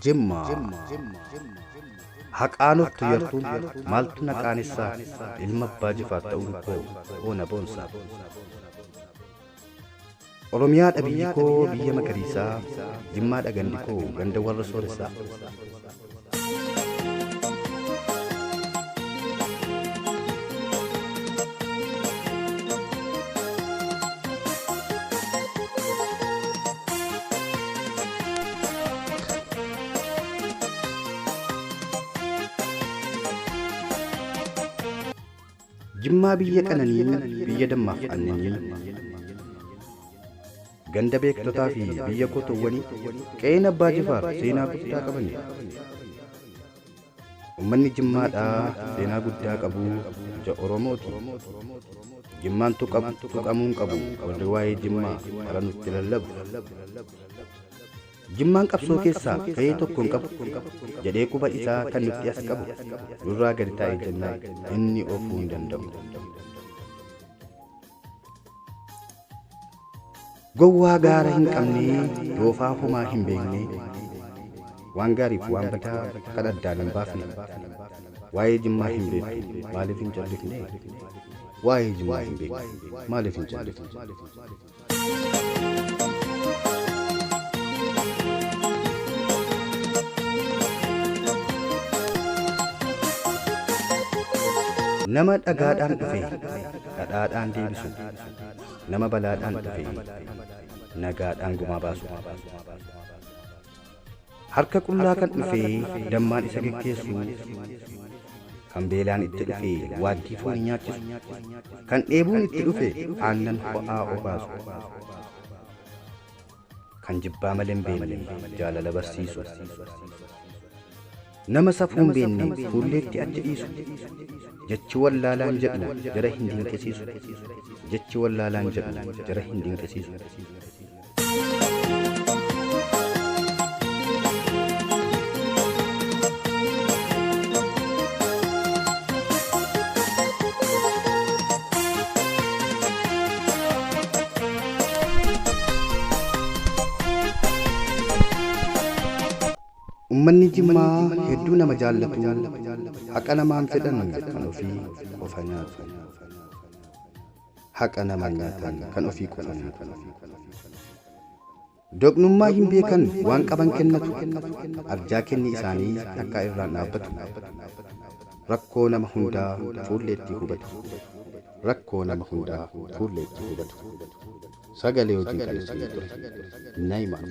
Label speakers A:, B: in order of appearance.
A: Jimmaadha. Haqaanuuf tuyyartuun maaltu naqaanessaa ilma abbaa jifaat ta'uun koo oona boonsaa. Oromiyaadha biyyi koo biyya magariisaa, Jimmaadha gandi koo ganda warra sooressaa. Jimmaa biyya qananii biyya dammaaf annanii, ganda beektotaa fi biyya qotoowwanii, qe'een abbaa jifaar seenaa guddaa qabani. Uummanni Jimmaadhaa seenaa guddaa qabu ija Oromooti. Jimmaan tuqamuun qabu warri waa'ee Jimmaa bara nutti lallabu. Jimmaan qabsoo keessaa ka'ee tokkoon qabu jedhee quba isaa kan nutti as qabu nurraa gadi taa'ee jennaan inni ofuu hin danda'u. Gowwaa gaara hin qabne doofaa homaa hin beekne, waan gaariif waan badaa kan addaan hin baafne, waa'ee Jimmaa hin beektu maaliif hin jallifne? Waa'ee Jimmaa hin beektu maaliif hin jallifne? Nama dhagaadhaan dhufe dhadhaadhaan deebisu, nama balaadhaan dhufe nagaadhaan gumaa baasu, harka qullaa kan dhufe dammaan isa geggeessu, kan beelaan itti dhufe waaddii foon nyaachisu, kan dheebuun itti dhufe aannan ho'aa obaasu, kan jibbaa malee hin beekne jaalala barsiisu, nama safuun beenne fuulleetti achi dhiisu, jechi wallaalaan jedhu jara hin dinqisiisu, jechi wallaalaan jedhu jara hin dinqisiisu. Uummanni Jimmaa hedduu nama jaallatu, haqa namaan fedhan kan ofii qofa nyaatu. Haqa namaan nyaatan kan ofii qofa nyaatu. Doqnummaa hin beekan waan qaban kennatu, arjaa kenni isaanii takkaa irraan dhaabbatu. Rakkoo nama hundaa fuulleetti hubatu. Rakkoo nama hundaa fuulleetti hubatu. Sagalee hojii kan isin ture. Naayimaan.